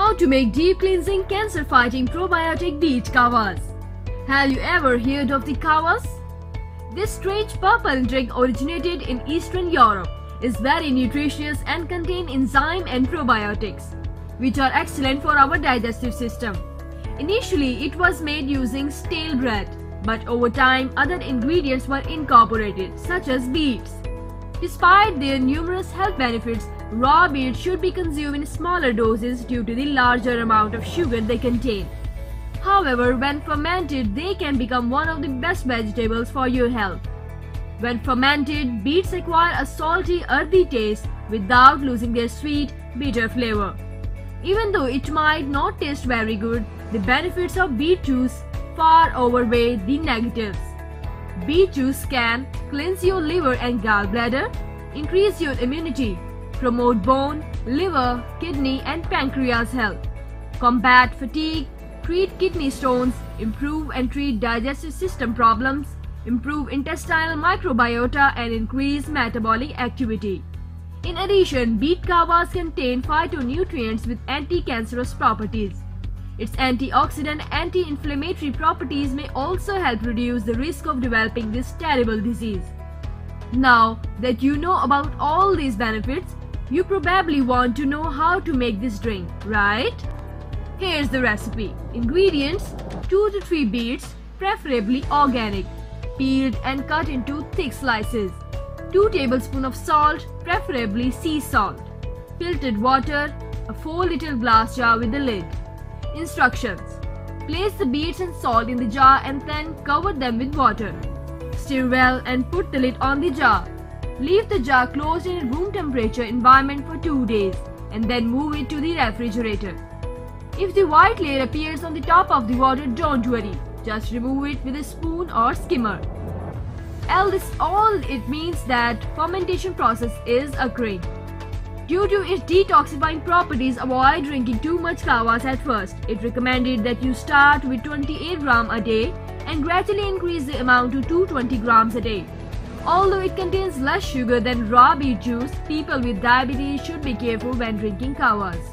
How to make deep cleansing cancer fighting probiotic beet kawas. Have you ever heard of the kawas? This strange purple drink originated in Eastern Europe, is very nutritious and contain enzyme and probiotics, which are excellent for our digestive system. Initially, it was made using stale bread, but over time other ingredients were incorporated, such as beets. Despite their numerous health benefits, raw beets should be consumed in smaller doses due to the larger amount of sugar they contain. However, when fermented, they can become one of the best vegetables for your health. When fermented, beets acquire a salty, earthy taste without losing their sweet, bitter flavor. Even though it might not taste very good, the benefits of beet juice far outweigh the negatives. Beet juice can cleanse your liver and gallbladder, increase your immunity, promote bone, liver, kidney and pancreas health, combat fatigue, treat kidney stones, improve and treat digestive system problems, improve intestinal microbiota and increase metabolic activity. In addition, beet kawas contain phytonutrients with anti-cancerous properties. Its antioxidant anti-inflammatory properties may also help reduce the risk of developing this terrible disease. Now that you know about all these benefits, you probably want to know how to make this drink, right? Here's the recipe. Ingredients: 2 to 3 beets, preferably organic, peeled and cut into thick slices. 2 tablespoons of salt, preferably sea salt. Filtered water, a 4 liter glass jar with a lid. Instructions: place the beets and salt in the jar and then cover them with water. Stir well and put the lid on the jar. Leave the jar closed in a room temperature environment for 2 days and then move it to the refrigerator. If the white layer appears on the top of the water, don't worry. Just remove it with a spoon or skimmer. All it means that fermentation process is occurring. Due to its detoxifying properties, avoid drinking too much kawas at first. It's recommended that you start with 28 grams a day and gradually increase the amount to 220 grams a day. Although it contains less sugar than raw beet juice, people with diabetes should be careful when drinking kawas.